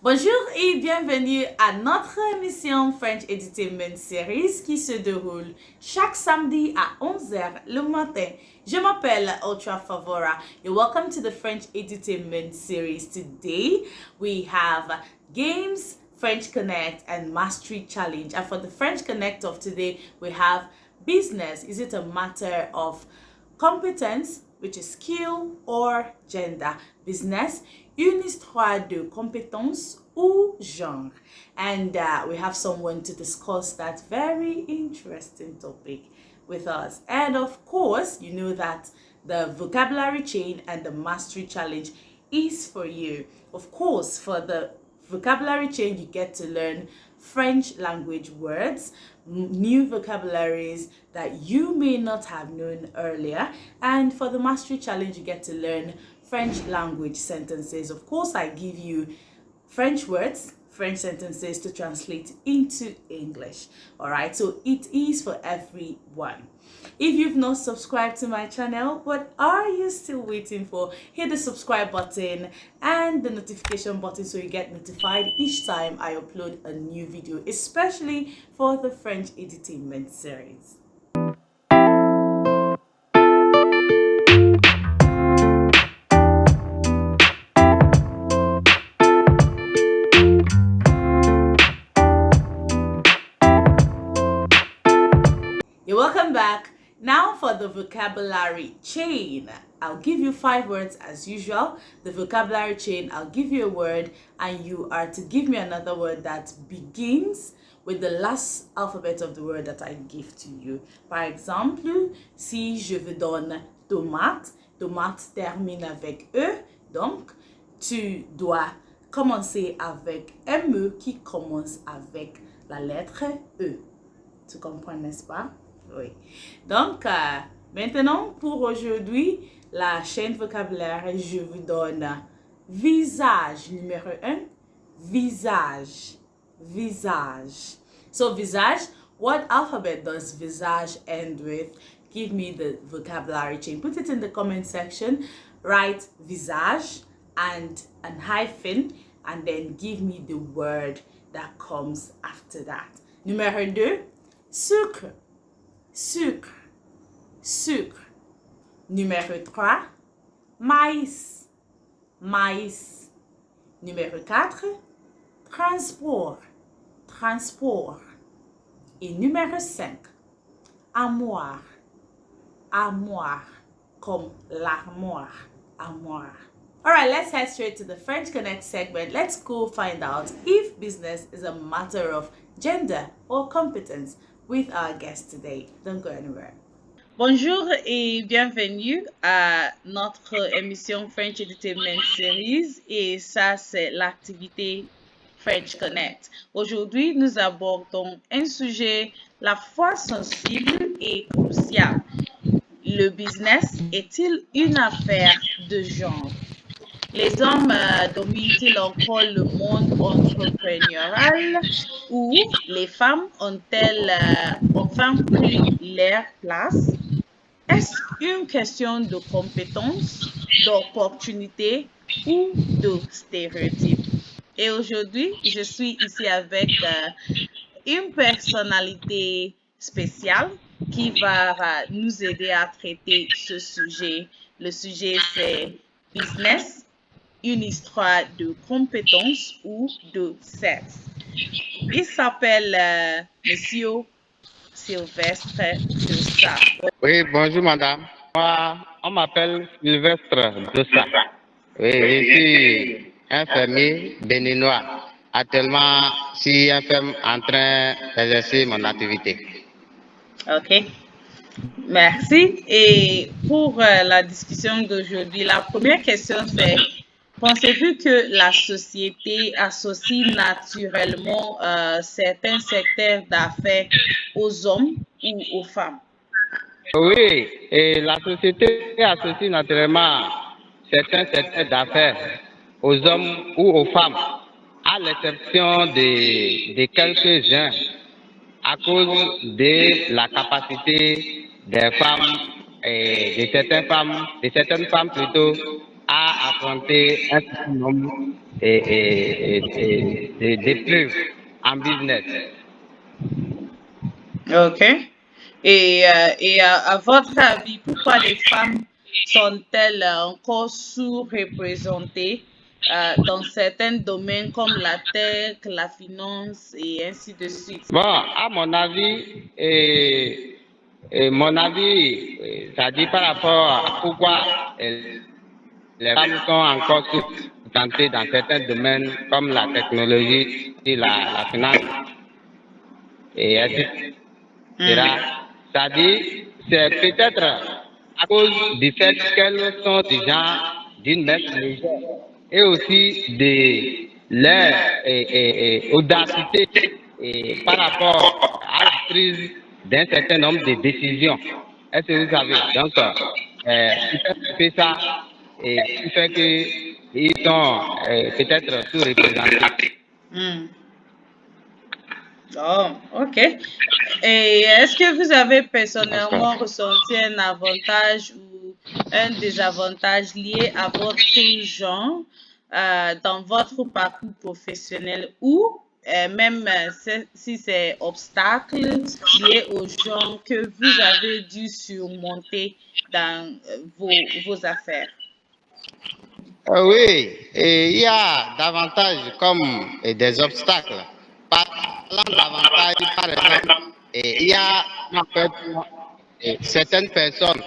Bonjour et bienvenue à notre émission French Edutainment Series qui se déroule chaque samedi à 11h le matin. Je m'appelle Ultra Favora. You're welcome to the French Edutainment Series. Today we have games, French Connect and Mastery Challenge. And for the French Connect of today, we have business. Is it a matter of competence, which is skill, or gender? Business, une histoire de compétence ou genre. And we have someone to discuss that very interesting topic with us. And of course, you know that the vocabulary chain and the mastery challenge is for you. Of course, for the vocabulary chain, you get to learn French language words, new vocabularies that you may not have known earlier. And for the mastery challenge, you get to learn French language sentences. Of course, I give you French words, French sentences to translate into English. All right, so it is for everyone. If you've not subscribed to my channel, what are you still waiting for? Hit the subscribe button and the notification button so you get notified each time I upload a new video, especially for the French Edutainment series. You're welcome back. Now for the vocabulary chain. I'll give you 5 words as usual. The vocabulary chain, I'll give you a word and you are to give me another word that begins with the last alphabet of the word that I give to you. Par exemple, si je vous donne tomate, tomate termine avec E, donc tu dois commencer avec un mot qui commence avec la lettre E. Tu comprends, n'est-ce pas? Oui. Donc, maintenant, pour aujourd'hui, la chaîne vocabulaire, je vous donne visage numéro 1. Visage. Visage. So, visage, what alphabet does visage end with? Give me the vocabulary chain. Put it in the comment section. Write visage and an hyphen and then give me the word that comes after that. Numéro 2. Sucre, sucre, sucre. Numéro 3, maïs, maïs. Numéro 4, transport, transport. Et numéro 5, armoire, armoire, comme l'armoire, armoire. All right, let's head straight to the French Connect segment. Let's go find out if business is a matter of gender or competence with our guest today. Don't go anywhere. Bonjour et bienvenue à notre émission French Entertainment Series et ça c'est l'activité French Connect. Aujourd'hui, nous abordons un sujet la fois sensible et crucial. Le business est-il une affaire de genre? Les hommes dominent-ils encore le monde entrepreneurial ou les femmes ont-elles enfin pris leur place? Est-ce une question de compétence, d'opportunité ou de stéréotype? Et aujourd'hui, je suis ici avec une personnalité spéciale qui va nous aider à traiter ce sujet. Le sujet, c'est business, une histoire de compétence ou de sexe. Il s'appelle Monsieur Sylvestre Dessa. Oui, bonjour madame. Moi, on m'appelle Sylvestre Dessa. Oui, je suis infirmier béninois. Actuellement, je suis infirme en train d'exercer mon activité. Ok, merci. Et pour la discussion d'aujourd'hui, la première question c'est, pensez-vous que la société associe naturellement certains secteurs d'affaires aux hommes ou aux femmes? Oui, et la société associe naturellement certains secteurs d'affaires aux hommes ou aux femmes, à l'exception de quelques-uns, à cause de la capacité des femmes et de certaines femmes plutôt, à affronter un certain nombre des preuves en business. Ok. À votre avis, pourquoi les femmes sont-elles encore sous-représentées dans certains domaines comme la tech, la finance et ainsi de suite? Bon, à mon avis, ça dit par rapport à pourquoi les femmes sont encore sous-représentées dans certains domaines comme la technologie, la finance et etc. Ça dit, c'est peut-être à cause du fait qu'elles sont déjà d'une messe légère et aussi de leur audacité par rapport à la prise d'un certain nombre de décisions. Est-ce que vous savez? Donc, c'est fait ça et qui fait qu'ils sont peut-être sous-représentés. Hmm. Oh, ok. Et est-ce que vous avez personnellement D'accord. ressenti un avantage ou un désavantage lié à votre genre dans votre parcours professionnel ou même si c'est obstacle lié au genre que vous avez dû surmonter dans vos affaires? Oui, et il y a davantage comme des obstacles. Parlant davantage, par exemple, il y a en fait, certaines personnes,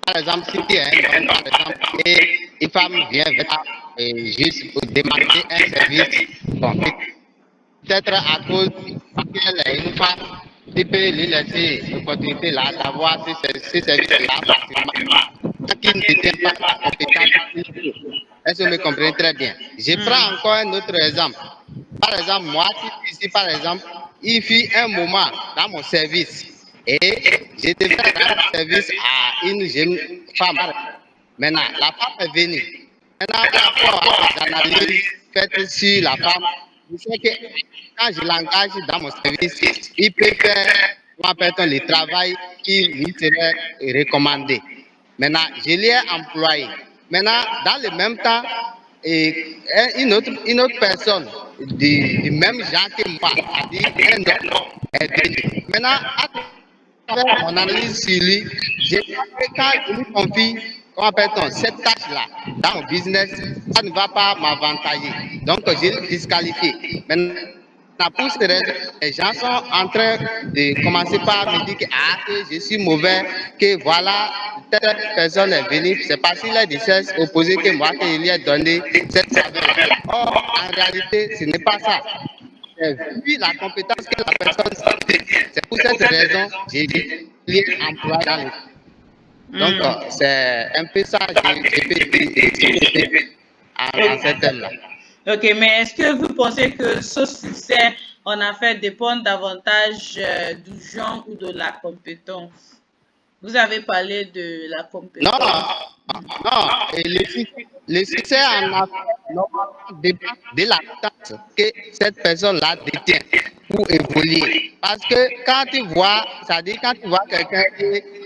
par exemple, si tu es un homme, par exemple, et une femme vient vers toi juste pour demander un service, bon, peut-être à cause qu'elle est une femme, tu peux lui laisser l'opportunité là d'avoir ce service-là facilement. Tant qu'il ne détient pas la compétence qu'il faut. Est-ce que vous me comprenez très bien? Je prends encore un autre exemple. Par exemple, moi, si ici, par exemple, il fut un moment dans mon service et je devais rendre service à une jeune femme. Maintenant, la femme est venue. Maintenant, par rapport à les analyses faites sur la femme, je sais que quand je l'engage dans mon service, il peut faire le travail qui lui serait recommandé. Maintenant, je l'ai employé. Maintenant, dans le même temps, une autre personne du même genre que moi, c'est-à-dire un homme, est venue. Maintenant, à travers mon analyse sur lui, j'ai vu que quand je lui confie, cette tâche-là dans mon business, ça ne va pas m'avantager. Donc, je l'ai disqualifié. Maintenant, pour ces raisons, les gens sont en train de commencer par me dire que, que je suis mauvais, que voilà, telle personne est venue, c'est parce qu'il a des choses opposées que moi, que je lui ai donné cette faveur. Or, en réalité, ce n'est pas ça. Vu la compétence que la personne détient. C'est pour cette raison que j'ai l'ai employé dans le. Donc, c'est un peu ça que je peux dire en ce thème-là. Ok, mais est-ce que vous pensez que ce succès en affaires dépend davantage du genre ou de la compétence? Vous avez parlé de la Non, compétence. non, et le succès en affaires normalement dépend de la tâche que cette personne-là détient pour évoluer. Parce que quand tu vois, c'est-à-dire quand tu vois quelqu'un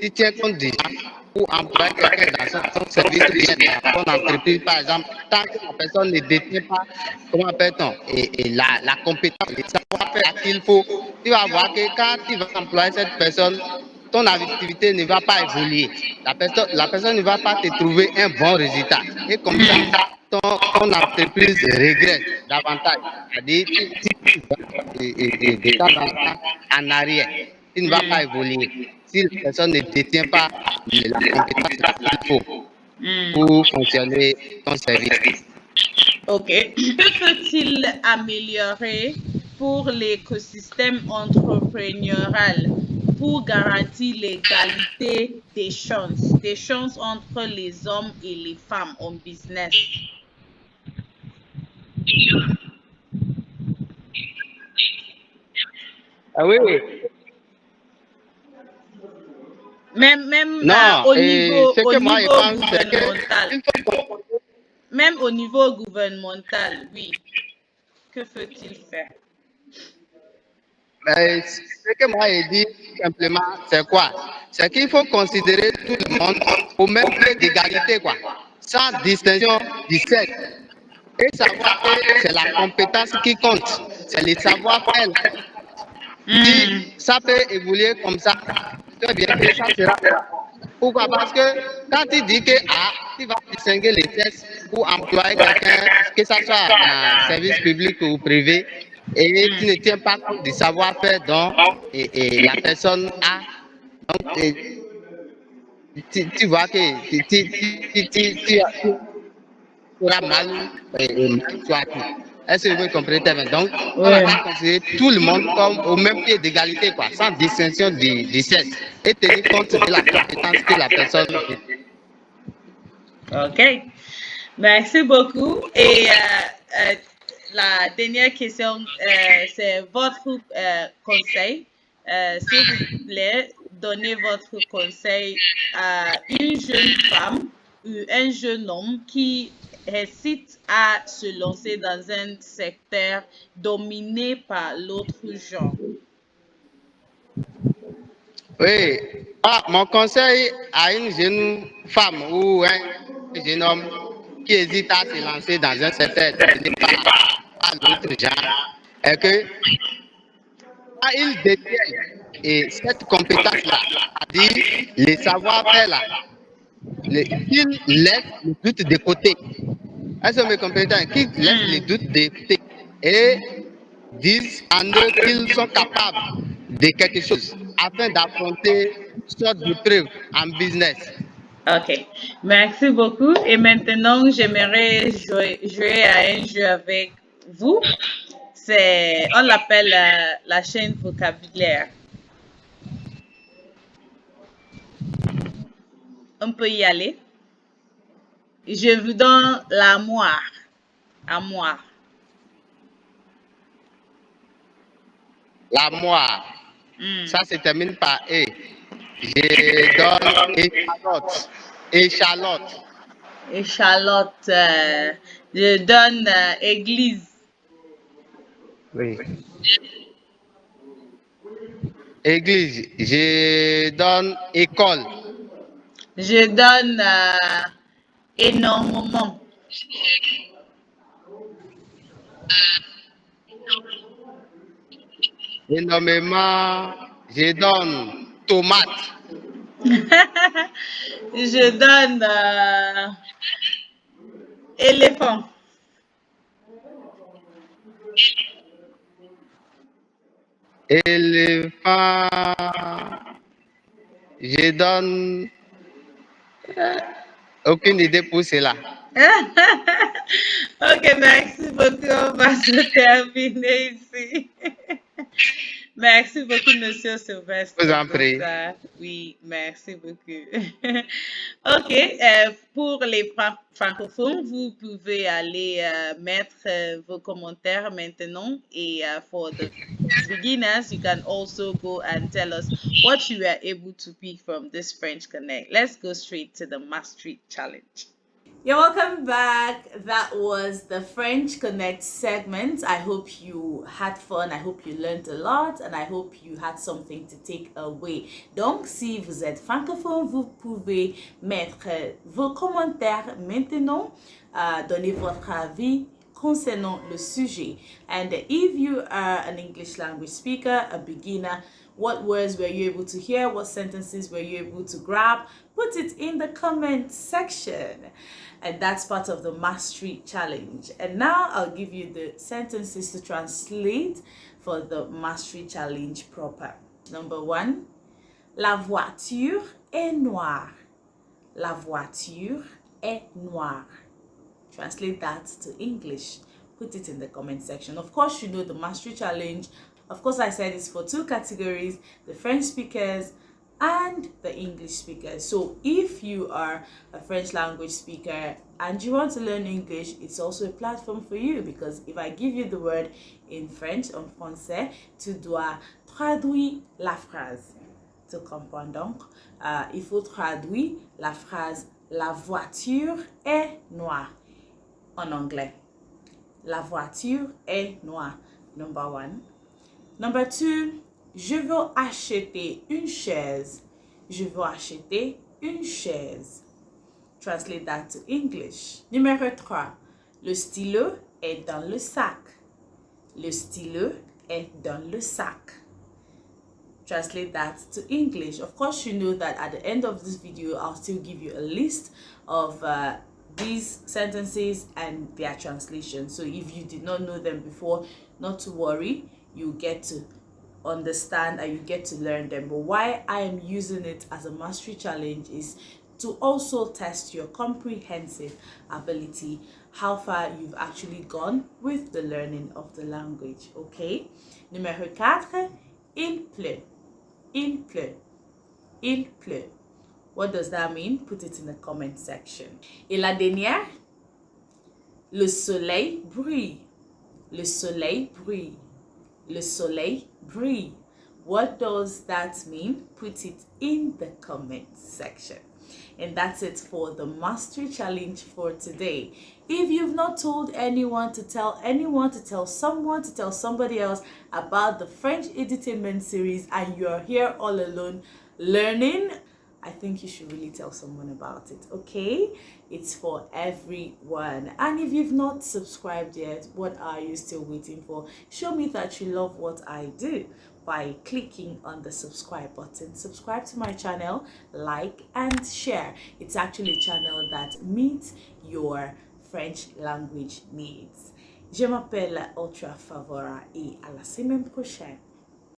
qui tient compte des gens pour employer quelqu'un dans son service ou bien dans son entreprise, par exemple, tant que la personne ne détient pas, comment appelle-t-on, et la compétence, le savoir-faire qu'il faut, tu vas voir que quand tu vas employer cette personne, ton activité ne va pas évoluer. La personne ne va pas te trouver un bon résultat. Et comme ça, ton entreprise régresse davantage. C'est-à-dire, tu vas de temps en temps en arrière. Tu ne vas pas évoluer. Si la personne ne détient pas la compétence qu'il faut pour fonctionner ton service. Ok. Que faut-il améliorer pour l'écosystème entrepreneurial pour garantir l'égalité des chances entre les hommes et les femmes en business? Ah oui, Même non, et ce au que moi je niveau pense, c'est gouvernemental, qu'il faut. même au niveau gouvernemental, oui. Que faut-il faire? Mais ce que moi je dis simplement, c'est quoi? C'est qu'il faut considérer tout le monde au même pied d'égalité, quoi, sans distinction du sexe. Et savoir que c'est la compétence qui compte. C'est le savoir-faire. Si ça peut évoluer comme ça, très bien que ça sera. Pourquoi? Parce que quand tu dis que tu vas distinguer les tests pour employer quelqu'un, que ce soit dans le service public ou privé, et tu ne tiens pas compte du savoir-faire dont la personne a, donc tu vois que tu auras mal, mal choisi. Est-ce que vous comprenez très bien? Donc, on ne va pas considérer tout le monde comme au même pied d'égalité, quoi, sans distinction du sexe, et tenir compte de la compétence que la personne a. Ok, merci beaucoup. Et la dernière question, c'est votre conseil. S'il vous plaît, donnez votre conseil à une jeune femme ou un jeune homme qui hésite à se lancer dans un secteur dominé par l'autre genre. Oui, mon conseil à une jeune femme ou un jeune homme qui hésite à se lancer dans un secteur dominé par l'autre genre est que quand il détient cette compétence-là, c'est-à-dire le savoir-faire là, qu'il laisse le doute de côté. Est-ce que vous me comprenez? Qu'ils laissent les doutes de côté et disent en eux qu'ils sont capables de quelque chose afin d'affronter toutes sortes d'épreuves en business. Ok, merci beaucoup. Et maintenant, j'aimerais jouer à un jeu avec vous. On l'appelle la chaîne vocabulaire. On peut y aller. Je vous donne la moire. À moi. La moire, ça se termine par E. Je donne échalote. Échalote. Et Charlotte, je donne église. Oui. Église, je donne école. Je donne énormément. Énormément, je donne tomate. Je donne éléphant. Éléphant, je donne aucune idée pour cela. Ok, merci beaucoup. On va se terminer ici. Merci beaucoup, Monsieur Sylvestre, Je vous en pour prie. ça. Oui, merci beaucoup. Ok, pour les francophones, vous pouvez aller mettre vos commentaires maintenant. Et for the beginners, you can also go and tell us what you were able to pick from this French Connect. Let's go straight to the Mastery Challenge. You're welcome back. That was the French Connect segment. I hope you had fun. I hope you learned a lot and I hope you had something to take away. Donc, si vous êtes francophone, vous pouvez mettre vos commentaires maintenant, donner votre avis concernant le sujet. And if you are an English language speaker, a beginner, what words were you able to hear? What sentences were you able to grab? Put it in the comment section. And that's part of the Mastery Challenge. And now I'll give you the sentences to translate for the Mastery Challenge proper. Number 1, la voiture est noire. La voiture est noire. Translate that to English. Put it in the comment section. Of course, you know the Mastery Challenge. Of course, I said it's for 2 categories, the French speakers and the English speakers. So if you are a French language speaker and you want to learn English, it's also a platform for you, because if I give you the word in French, en français, tu dois traduire la phrase. Tu comprends donc? Il faut traduire la phrase la voiture est noire en anglais. La voiture est noire. Number 1. Number 2. Je veux acheter une chaise. Je veux acheter une chaise. Translate that to English. Numéro 3. Le stylo est dans le sac. Le stylo est dans le sac. Translate that to English. Of course, you know that at the end of this video, I'll still give you a list of these sentences and their translation. So if you did not know them before, not to worry, you get to understand and you get to learn them. But why I am using it as a mastery challenge is to also test your comprehensive ability, how far you've actually gone with the learning of the language. Okay? Numéro 4, il pleut. Il pleut. Il pleut. What does that mean? Put it in the comment section. Et la dernière, le soleil brille. Le soleil brille. Le soleil brille. What does that mean? Put it in the comment section. And that's it for the mastery challenge for today. If you've not told anyone to tell someone to tell somebody else about the French Edutainment series and you're here all alone learning, I think you should really tell someone about it, okay? It's for everyone. And if you've not subscribed yet, what are you still waiting for? Show me that you love what I do by clicking on the subscribe button. Subscribe to my channel, like and share. It's actually a channel that meets your French language needs. Je m'appelle Ultra Favora et à la semaine prochaine.